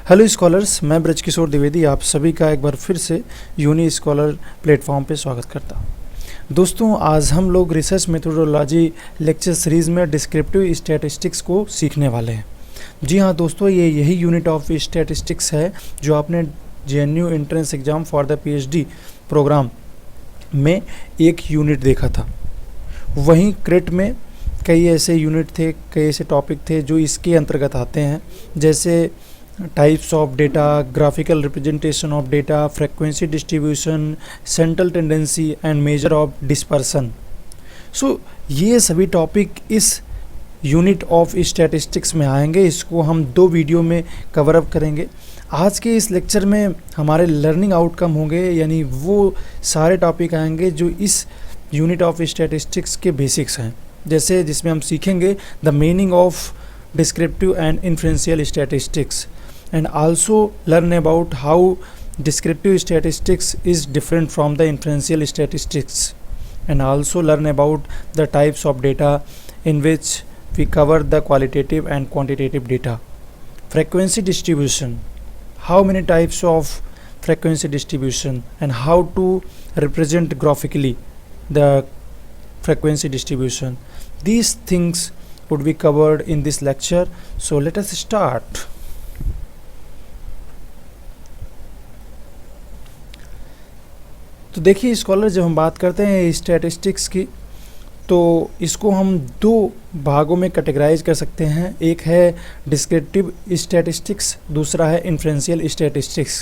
Hello scholars, मैं ब्रजकिशोर द्विवेदी आप सभी का एक बार फिर से यूनी स्कॉलर प्लेटफॉर्म पे स्वागत करता हूँ। दोस्तों, आज हम लोग रिसर्च मेथोडोलॉजी लेक्चर सीरीज़ में डिस्क्रिप्टिव स्टैटिस्टिक्स को सीखने वाले हैं। जी हाँ दोस्तों, ये यही यूनिट ऑफ स्टैटिस्टिक्स है जो आपने JNU entrance exam for the PhD program में एक यूनिट देखा था। वहीं क्रेट में कई ऐसे यूनिट थे, कई ऐसे टॉपिक थे जो इसके अंतर्गत आते हैं, जैसे types of data, graphical representation of data, frequency distribution, central tendency and measure of dispersion. So ये सभी टॉपिक इस यूनिट ऑफ स्टैटिस्टिक्स में आएंगे। इसको हम 2 वीडियो में कवर अप करेंगे। आज के इस लेक्चर में हमारे लर्निंग आउटकम होंगे, यानी वो सारे टॉपिक आएंगे जो इस यूनिट ऑफ स्टैटिस्टिक्स के बेसिक्स हैं, जैसे जिसमें हम सीखेंगे the meaning of descriptive and inferential statistics and also learn about how descriptive statistics is different from the inferential statistics, and also learn about the types of data in which we cover the qualitative and quantitative data. Frequency distribution, how many types of frequency distribution and how to represent graphically the frequency distribution. These things would be covered in this lecture, so let us start. तो देखिए scholar, जब हम बात करते हैं statistics की तो इसको हम 2 भागों में कैटेगराइज कर सकते हैं। एक है डिस्क्रिप्टिव स्टैटिस्टिक्स, दूसरा है इन्फ्रेंशियल स्टैटिस्टिक्स।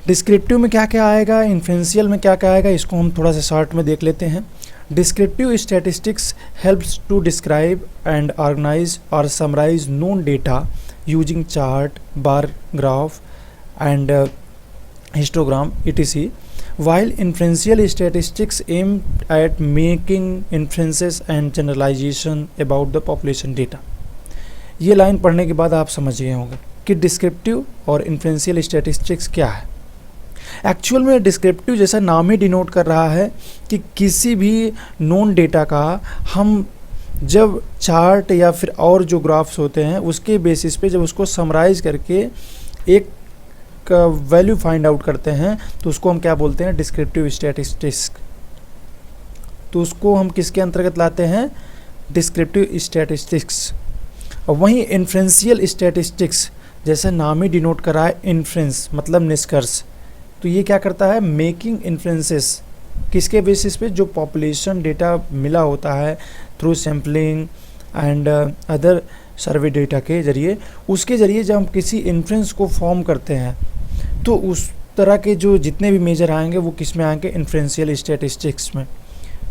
डिस्क्रिप्टिव में क्या क्या आएगा, इन्फ्रेंशियल में क्या क्या आएगा, इसको हम थोड़ा सा शॉर्ट में देख लेते हैं। Descriptive statistics helps to describe and organise और summarise known data using chart, bar graph and histogram etc. While inferential statistics aim at making inferences and generalization about the population data. ये line पढ़ने के बाद आप समझ गए होंगे कि डिस्क्रिप्टिव और इन्फ्रेंशियल स्टैटिस्टिक्स क्या है। एक्चुअल में डिस्क्रिप्टिव जैसा नाम ही डिनोट कर रहा है कि किसी भी नोन डेटा का हम जब चार्ट या फिर और जो ग्राफ्स होते हैं उसके बेसिस पे जब उसको समराइज करके एक का वैल्यू फाइंड आउट करते हैं तो उसको हम क्या बोलते हैं, डिस्क्रिप्टिव स्टैटिस्टिक्स। तो उसको हम किसके अंतर्गत लाते हैं, डिस्क्रिप्टिव स्टैटिस्टिक्स। और वहीं इन्फ्रेंशियल स्टैटिस्टिक्स जैसा नाम ही डिनोट कर रहा है, इन्फ्रेंस मतलब निष्कर्ष। तो ये क्या करता है, मेकिंग इन्फ्रेंसेस, किसके बेसिस पे, जो पॉपुलेशन डेटा मिला होता है through sampling and other survey data के जरिए, उसके ज़रिए जब हम किसी इन्फ्रेंस को फॉर्म करते हैं तो उस तरह के जो जितने भी मेजर आएंगे वो किस में आएंगे, इन्फ्रेंशियल स्टैटिस्टिक्स में।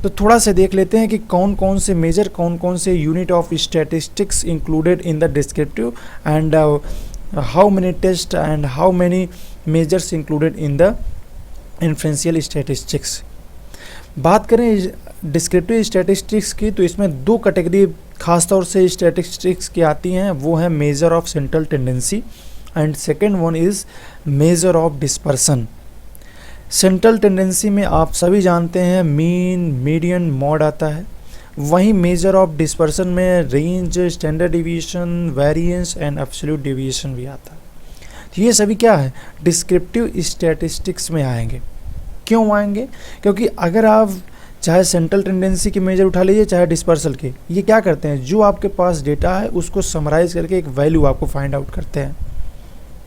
तो थोड़ा सा देख लेते हैं कि कौन कौन से मेजर, कौन कौन से unit of statistics included in the descriptive and how many test and how many measures included in the inferential statistics. बात करें डिस्क्रिप्टिव स्टैटिस्टिक्स की तो इसमें 2 कैटेगरी खासतौर से स्टैटिस्टिक्स की आती हैं, वो है measure of central tendency and second one is major of dispersion. Central tendency में आप सभी जानते हैं मीन, मीडियन, मॉड आता है। वहीं मेजर ऑफ डिस्पर्सन में range, standard deviation, variance and absolute deviation भी आता है। तो ये सभी क्या है, डिस्क्रिप्टिव स्टैटिस्टिक्स में आएंगे। क्यों आएंगे, क्योंकि अगर आप चाहे सेंट्रल टेंडेंसी के मेजर उठा लीजिए चाहे डिस्पर्सल के, ये क्या करते हैं, जो आपके पास डेटा है उसको समराइज करके एक वैल्यू आपको फाइंड आउट करते हैं।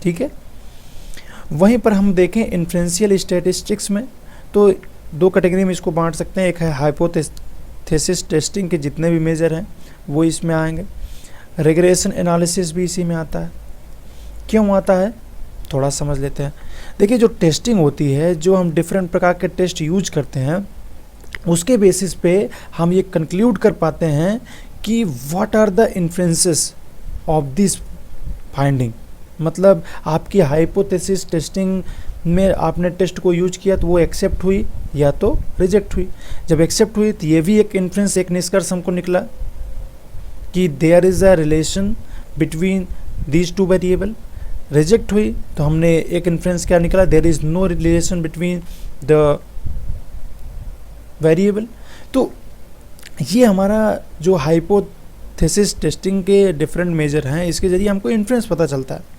ठीक है, वहीं पर हम देखें इन्फ्रेंशियल स्टैटिस्टिक्स में तो 2 कैटेगरी में इसको बांट सकते हैं। एक है हाइपोथेसिस टेस्टिंग के जितने भी मेजर हैं वो इसमें आएंगे। रिग्रेशन एनालिसिस भी इसी में आता है। क्यों आता है, थोड़ा समझ लेते हैं। देखिए, जो टेस्टिंग होती है, जो हम डिफरेंट प्रकार के टेस्ट यूज करते हैं, उसके बेसिस पे हम ये कंक्लूड कर पाते हैं कि what are the inferences of this finding. मतलब आपकी हाइपोथेसिस टेस्टिंग में आपने टेस्ट को यूज किया तो वो एक्सेप्ट हुई या तो रिजेक्ट हुई। जब एक्सेप्ट हुई तो ये भी एक इन्फ्रेंस, एक निष्कर्ष हमको निकला कि there is a relation between these 2 variable. Reject हुई तो हमने एक इन्फ्रेंस क्या निकला, there is no relation between the variable. तो ये हमारा जो हाइपोथेसिस टेस्टिंग के डिफरेंट मेजर हैं, इसके ज़रिए हमको इन्फ्रेंस पता चलता है।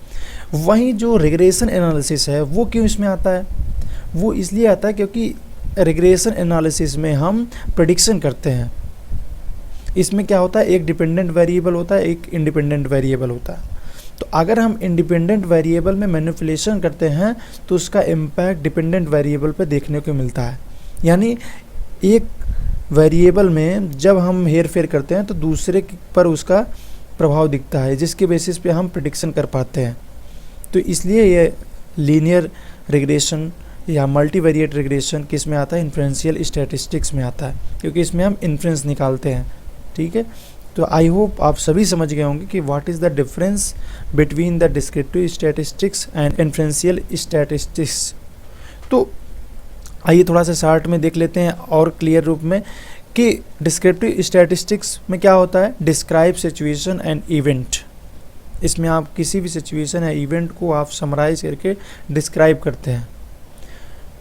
वहीं जो रिग्रेशन एनालिसिस है वो क्यों इसमें आता है? वो इसलिए आता है क्योंकि रिग्रेशन एनालिसिस में हम प्रेडिक्शन करते हैं। इसमें क्या होता है, एक डिपेंडेंट वेरिएबल होता है, एक इंडिपेंडेंट वेरिएबल होता है। तो अगर हम इंडिपेंडेंट वेरिएबल में मैनिपुलेशन करते हैं तो उसका इम्पैक्ट डिपेंडेंट वेरिएबल पे देखने को मिलता है। यानी एक वेरिएबल में जब हम हेर फेर करते हैं तो दूसरे पर उसका प्रभाव दिखता है, जिसके बेसिस पे हम प्रेडिक्शन कर पाते हैं। तो इसलिए ये लीनियर रिग्रेशन या मल्टीवेरिएट रिग्रेशन किस में आता है? इन्फ्रेंशियल स्टैटिस्टिक्स में आता है, क्योंकि इसमें हम इन्फ्रेंस निकालते हैं। ठीक है, तो आई होप आप सभी समझ गए होंगे कि what is the difference between the descriptive statistics and inferential statistics. तो आइए थोड़ा सा शार्ट में देख लेते हैं और क्लियर रूप में कि डिस्क्रिप्टिव स्टैटिस्टिक्स में क्या होता है। Describe situation and event. इसमें आप किसी भी सिचुएशन या इवेंट को आप समराइज करके डिस्क्राइब करते हैं।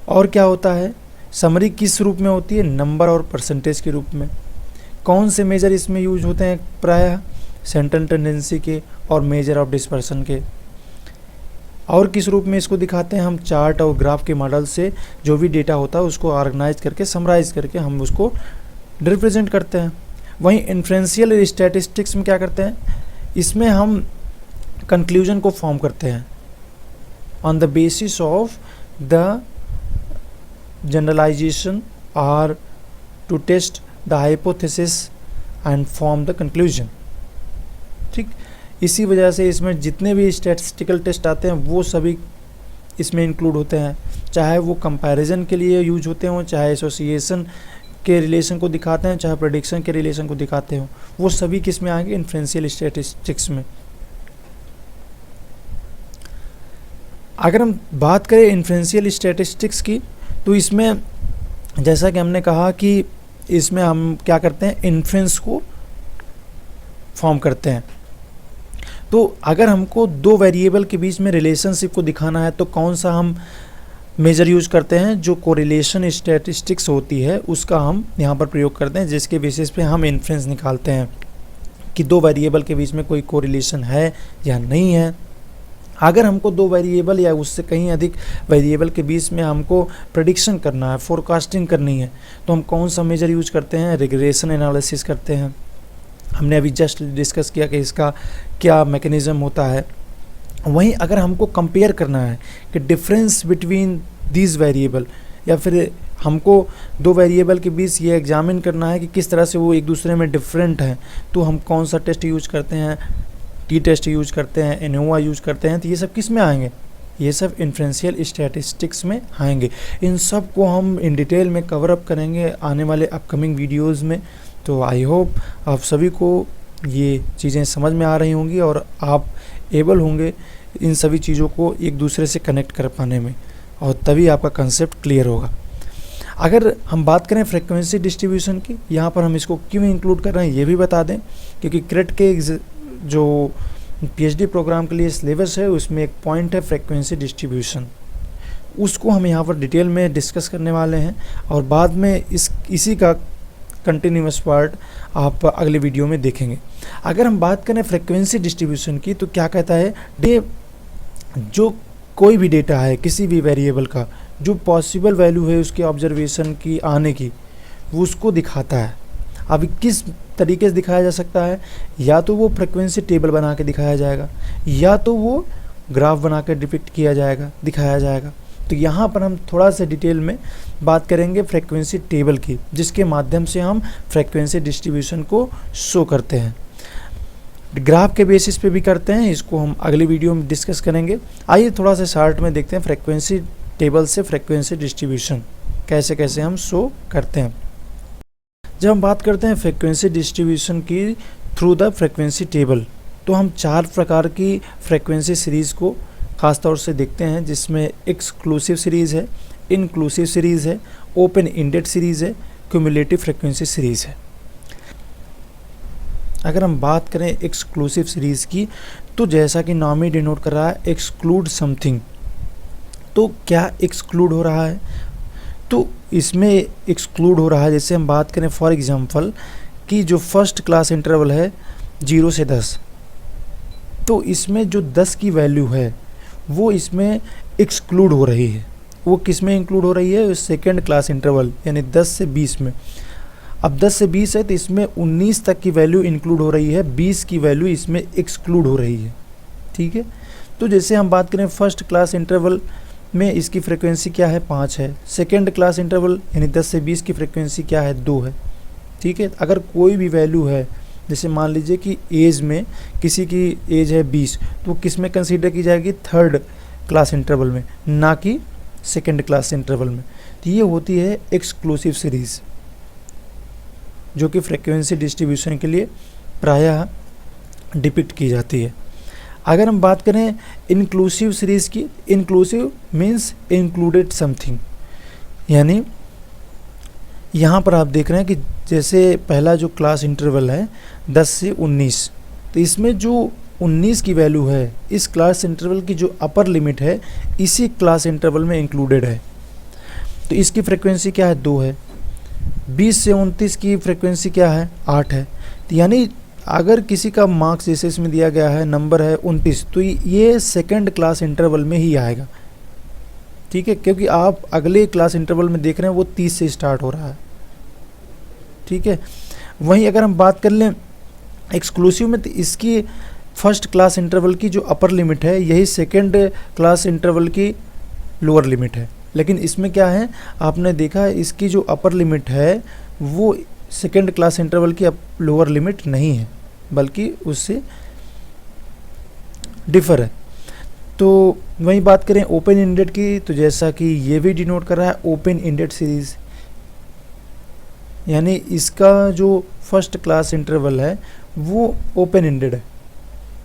और क्या होता है, समरी किस रूप में होती है? नंबर और परसेंटेज के रूप में। कौन से मेजर इसमें यूज होते हैं? प्रायः सेंट्रल टेंडेंसी के और मेजर ऑफ डिस्पर्सन के। और किस रूप में इसको दिखाते हैं? हम चार्ट और ग्राफ के मॉडल से जो भी डेटा होता है उसको ऑर्गेनाइज करके समराइज करके हम उसको रिप्रेजेंट करते हैं। वहीं इन्फ्रेंशियल स्टैटिस्टिक्स में क्या करते हैं? इसमें हम कंक्लूजन को फॉर्म करते हैं on the basis of the generalisation और to test the hypothesis and form the conclusion. ठीक, इसी वजह से इसमें जितने भी स्टैटिस्टिकल टेस्ट आते हैं वो सभी इसमें इंक्लूड होते हैं, चाहे वो कंपैरिजन के लिए यूज होते हों, चाहे एसोसिएशन के रिलेशन को दिखाते हैं, चाहे प्रेडिक्शन के रिलेशन को दिखाते हों, वो सभी किस में आएंगे? इन्फ्रेंशियल स्टैटिस्टिक्स में। अगर हम बात करें इन्फ्रेंशियल स्टैटिस्टिक्स की, तो इसमें जैसा कि हमने कहा कि इसमें हम क्या करते हैं? इन्फ्रेंस को फॉर्म करते हैं। तो अगर हमको दो वेरिएबल के बीच में रिलेशनशिप को दिखाना है तो कौन सा हम मेजर यूज करते हैं? जो कोरिलेशन स्टैटिस्टिक्स होती है उसका हम यहाँ पर प्रयोग करते हैं, जिसके बेसिस पे हम इन्फ्रेंस निकालते हैं कि दो वेरिएबल के बीच में कोई कोरिलेशन है या नहीं है। अगर हमको दो वेरिएबल या उससे कहीं अधिक वेरिएबल के बीच में हमको प्रेडिक्शन करना है, फोरकास्टिंग करनी है, तो हम कौन सा मेजर यूज करते हैं? रिग्रेशन एनालिसिस करते हैं। हमने अभी जस्ट डिस्कस किया कि इसका क्या मैकेनिज्म होता है। वहीं अगर हमको कंपेयर करना है कि डिफरेंस बिटवीन दीज वेरिएबल, या फिर हमको दो वेरिएबल के बीच ये एग्जामिन करना है कि किस तरह से वो एक दूसरे में डिफरेंट हैं, तो हम कौन सा टेस्ट यूज करते हैं? टी टेस्ट यूज करते हैं, एनोवा यूज करते हैं। तो ये सब किस में आएंगे? ये सब इन्फ्रेंशियल स्टैटिस्टिक्स में आएंगे। इन सब को हम इन डिटेल में कवर अप करेंगे आने वाले अपकमिंग वीडियोज़ में। तो आई होप आप सभी को ये चीज़ें समझ में आ रही होंगी और आप एबल होंगे इन सभी चीज़ों को एक दूसरे से कनेक्ट कर पाने में, और तभी आपका कंसेप्ट क्लियर होगा। अगर हम बात करें फ्रीक्वेंसी डिस्ट्रीब्यूशन की, यहाँ पर हम इसको क्यों इंक्लूड कर रहे हैं ये भी बता दें, क्योंकि क्रेट के जो पीएचडी प्रोग्राम के लिए सिलेबस है उसमें एक पॉइंट है फ्रीक्वेंसी डिस्ट्रीब्यूशन। उसको हम यहाँ पर डिटेल में डिस्कस करने वाले हैं, और बाद में इसी का कंटिन्यूअस पार्ट आप अगले वीडियो में देखेंगे। अगर हम बात करें फ्रीक्वेंसी डिस्ट्रीब्यूशन की, तो क्या कहता है? जो कोई भी डेटा है किसी भी वेरिएबल का, जो पॉसिबल वैल्यू है उसकी ऑब्जर्वेशन की आने की, वो उसको दिखाता है। अब किस तरीके से दिखाया जा सकता है? या तो वो फ्रीक्वेंसी टेबल बना के दिखाया जाएगा, या तो वो ग्राफ बना के डिपिक्ट किया जाएगा, दिखाया जाएगा। तो यहाँ पर हम थोड़ा सा डिटेल में बात करेंगे फ्रीक्वेंसी टेबल की, जिसके माध्यम से हम फ्रीक्वेंसी डिस्ट्रीब्यूशन को शो करते हैं। ग्राफ के बेसिस पे भी करते हैं, इसको हम अगले वीडियो में डिस्कस करेंगे। आइए थोड़ा सा शार्ट में देखते हैं फ्रीक्वेंसी टेबल से फ्रीक्वेंसी डिस्ट्रीब्यूशन कैसे कैसे हम शो करते हैं। जब हम बात करते हैं फ्रीक्वेंसी डिस्ट्रीब्यूशन की थ्रू द फ्रीक्वेंसी टेबल, तो हम 4 प्रकार की फ्रीक्वेंसी सीरीज़ को ख़ास तौर से देखते हैं, जिसमें एक्सक्लूसिव सीरीज़ है, इनक्लूसिव सीरीज़ है, ओपन इंडेड सीरीज़ है, क्यूमुलेटिव फ्रीक्वेंसी सीरीज़ है। अगर हम बात करें एक्सक्लूसिव सीरीज़ की, तो जैसा कि नाम ही डिनोट कर रहा है एक्सक्लूड समथिंग। तो क्या एक्सक्लूड हो रहा है? तो इसमें एक्सक्लूड हो रहा है, जैसे हम बात करें फॉर एग्जांपल कि जो फर्स्ट क्लास इंटरवल है 0 से 10, तो इसमें जो 10 की वैल्यू है वो इसमें एक्सक्लूड हो रही है। वो किस में इंक्लूड हो रही है? सेकेंड क्लास इंटरवल यानी 10 से 20 में। अब 10 से 20 है तो इसमें 19 तक की वैल्यू इंक्लूड हो रही है, 20 की वैल्यू इसमें एक्सक्लूड हो रही है। ठीक है, तो जैसे हम बात करें फर्स्ट क्लास इंटरवल में इसकी फ्रीक्वेंसी क्या है? 5 है। सेकेंड क्लास इंटरवल यानी 10 से 20 की फ्रीक्वेंसी क्या है? 2 है। ठीक है, अगर कोई भी वैल्यू है, जैसे मान लीजिए कि एज में किसी की एज है 20, तो किस में कंसीडर की जाएगी? थर्ड क्लास इंटरवल में, ना कि सेकेंड क्लास इंटरवल में। तो ये होती है एक्सक्लूसिव सीरीज़, जो कि फ्रीक्वेंसी डिस्ट्रीब्यूशन के लिए प्रायः डिपिक्ट की जाती है। अगर हम बात करें इंक्लूसिव सीरीज़ की, इंक्लूसिव मीन्स इंक्लूडेड समथिंग, यानी यहाँ पर आप देख रहे हैं कि जैसे पहला जो क्लास इंटरवल है 10 से 19, तो इसमें जो 19 की वैल्यू है इस क्लास इंटरवल की जो अपर लिमिट है इसी क्लास इंटरवल में इंक्लूडेड है। तो इसकी फ्रीक्वेंसी क्या है? 2 है। 20 से 29 की फ्रीक्वेंसी क्या है? 8 है। तो यानी अगर किसी का मार्क्स जैसे इसमें दिया गया है नंबर है 29, तो ये सेकंड क्लास इंटरवल में ही आएगा। ठीक है, क्योंकि आप अगले क्लास इंटरवल में देख रहे हैं वो 30 से स्टार्ट हो रहा है। ठीक है, वहीं अगर हम बात कर लें एक्सक्लूसिव में, तो इसकी फर्स्ट क्लास इंटरवल की जो अपर लिमिट है यही सेकंड क्लास इंटरवल की लोअर लिमिट है। लेकिन इसमें क्या है, आपने देखा इसकी जो अपर लिमिट है वो सेकंड क्लास इंटरवल की लोअर लिमिट नहीं है, बल्कि उससे डिफर है। तो वहीं बात करें ओपन इंडेड की, तो जैसा कि ये भी डिनोट कर रहा है ओपन इंडेड सीरीज़, यानी इसका जो फर्स्ट क्लास इंटरवल है वो ओपन इंडेड है,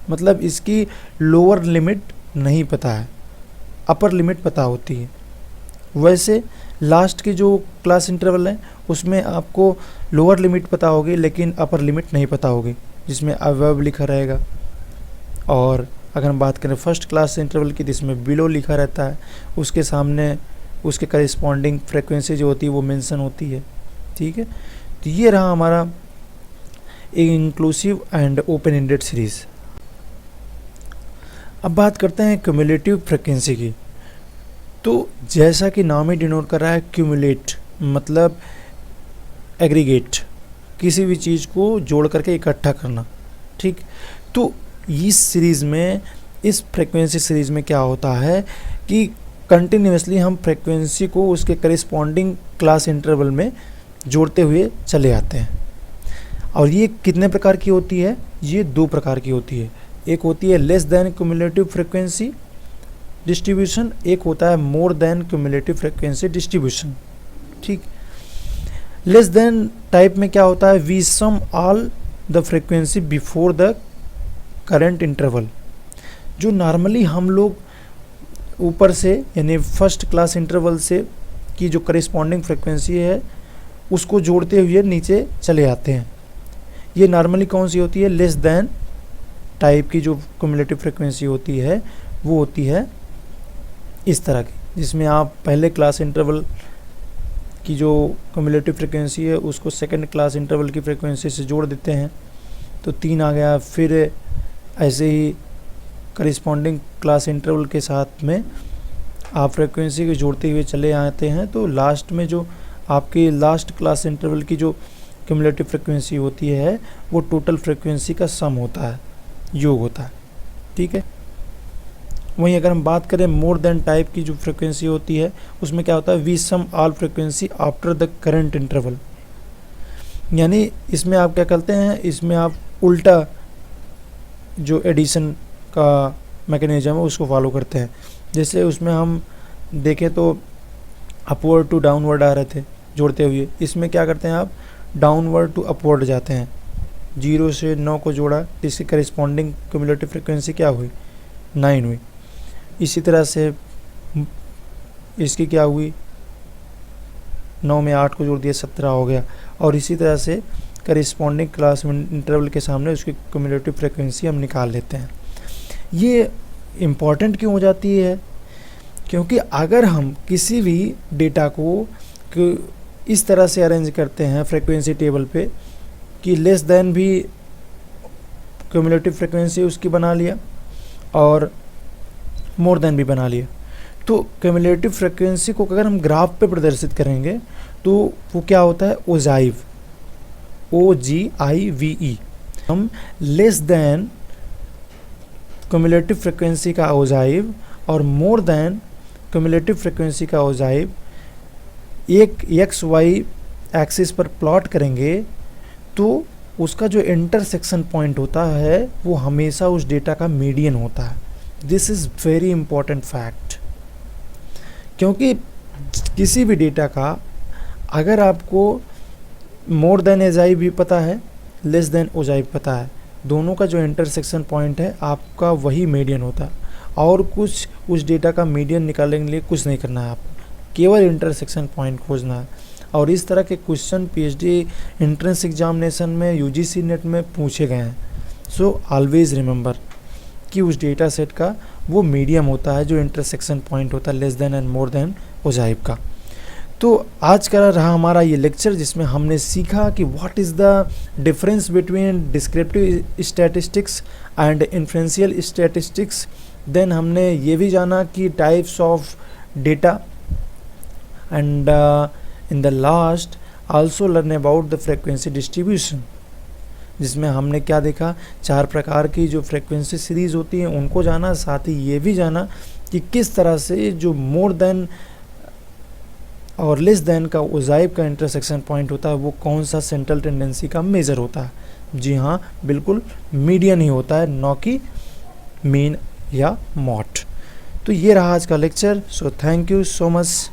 मतलब इसकी लोअर लिमिट नहीं पता है, अपर लिमिट पता होती है। वैसे लास्ट की जो क्लास इंटरवल है उसमें आपको लोअर लिमिट पता होगी लेकिन अपर लिमिट नहीं पता होगी, जिसमें अबव लिखा रहेगा। और अगर हम बात करें फर्स्ट क्लास इंटरवल की, जिसमें बिलो लिखा रहता है, उसके सामने उसके करिस्पॉन्डिंग फ्रीक्वेंसी जो होती है वो मेंशन होती है। ठीक है, तो ये रहा हमारा inclusive and open ended series. अब बात करते हैं क्यूमुलेटिव फ्रीक्वेंसी की। तो जैसा कि नाम ही डिनोट कर रहा है क्यूमुलेट, मतलब एग्रीगेट, किसी भी चीज़ को जोड़ करके इकट्ठा करना। ठीक, तो इस सीरीज़ में, इस फ्रीक्वेंसी सीरीज़ में क्या होता है कि कंटिन्यूसली हम फ्रीक्वेंसी को उसके करिस्पॉन्डिंग क्लास इंटरवल में जोड़ते हुए चले आते हैं। और ये कितने प्रकार की होती है? ये 2 प्रकार की होती है। एक होती है less than cumulative frequency distribution, एक होता है more than cumulative frequency distribution. ठीक, लेस देन टाइप में क्या होता है? We sum all the frequency before the current interval. जो नॉर्मली हम लोग ऊपर से यानी फर्स्ट क्लास इंटरवल से की जो करिस्पॉन्डिंग फ्रीक्वेंसी है उसको जोड़ते हुए नीचे चले आते हैं। ये नॉर्मली कौन सी होती है? लेस देन टाइप की जो क्यूमुलेटिव फ्रीक्वेंसी होती है वो होती है इस तरह की, जिसमें आप पहले क्लास इंटरवल की जो क्यूमुलेटिव फ्रीक्वेंसी है उसको सेकंड क्लास इंटरवल की फ्रीक्वेंसी से जोड़ देते हैं तो 3 आ गया। फिर ऐसे ही करिस्पॉन्डिंग क्लास इंटरवल के साथ में आप फ्रीक्वेंसी को जोड़ते हुए चले आते हैं, तो लास्ट में जो आपकी लास्ट क्लास इंटरवल की जो क्यूमुलेटिव फ्रीक्वेंसी होती है वो टोटल फ्रीक्वेंसी का सम होता है, योग होता है। ठीक है, वहीं अगर हम बात करें मोर देन टाइप की जो फ्रीक्वेंसी होती है उसमें क्या होता है? We sum all frequency after the current interval, यानी इसमें आप क्या करते हैं, इसमें आप उल्टा जो एडिशन का मैकेनिज्म है उसको फॉलो करते हैं। जैसे उसमें हम देखें तो अपवर्ड टू डाउनवर्ड आ रहे थे जोड़ते हुए, इसमें क्या करते हैं आप? डाउनवर्ड टू अपवर्ड जाते हैं। 0 से 9 को जोड़ा, इसकी करिस्पॉन्डिंग क्यूमुलेटिव फ्रीक्वेंसी क्या हुई? 9 हुई। इसी तरह से इसकी क्या हुई? 9 में 8 को जोड़ दिया, 17 हो गया। और इसी तरह से करिस्पॉन्डिंग क्लास इंटरवल के सामने उसकी क्यूमुलेटिव फ्रीक्वेंसी हम निकाल लेते हैं। ये इम्पॉर्टेंट क्यों हो जाती है? क्योंकि अगर हम किसी भी डेटा को इस तरह से अरेंज करते हैं फ्रीक्वेंसी टेबल पे कि लेस देन भी क्यूमुलेटिव फ्रीक्वेंसी उसकी बना लिया और मोर देन भी बना लिया। तो क्यूमुलेटिव फ्रिक्वेंसी को अगर हम ग्राफ पे प्रदर्शित करेंगे तो वो क्या होता है, ओजाइव, OGIVE। हम लेस देन क्यूमुलेटिव फ्रिक्वेंसी का ओजाइव और मोर देन क्यूमुलेटिव फ्रिक्वेंसी का ओजाइव एक XY एक्सिस पर प्लॉट करेंगे तो उसका जो इंटरसेक्शन पॉइंट होता है वो हमेशा उस डेटा का मीडियन होता है। This is very important fact, क्योंकि किसी भी डेटा का अगर आपको मोर देन ओजाइव भी पता है, लेस देन ओजाइव पता है, दोनों का जो इंटरसेक्शन पॉइंट है आपका वही मीडियन होता है। और कुछ उस डेटा का मीडियन निकालने के लिए कुछ नहीं करना है आपको, केवल इंटरसेक्शन पॉइंट खोजना है। और इस तरह के क्वेश्चन PhD एंट्रेंस एग्जामिनेशन में UGC नेट में पूछे गए हैं। सो ऑलवेज रिमेंबर कि उस डेटा सेट का वो मीडियम होता है जो इंटरसेक्शन पॉइंट होता है less then and more than ogive का। तो आज का रहा हमारा ये लेक्चर जिसमें हमने सीखा कि what is the difference between descriptive statistics and inferential statistics. Then हमने ये भी जाना कि types of data and in the last also learn about the frequency distribution, जिसमें हमने क्या देखा, 4 प्रकार की जो फ्रीक्वेंसी सीरीज होती हैं उनको जाना। साथ ही ये भी जाना कि किस तरह से जो मोर देन और लेस देन का ओजाइव का इंटरसेक्शन पॉइंट होता है वो कौन सा सेंट्रल टेंडेंसी का मेजर होता है। जी हाँ, बिल्कुल मीडियन ही होता है, न कि मीन या मॉड। तो ये रहा आज का lecture. So thank you so much.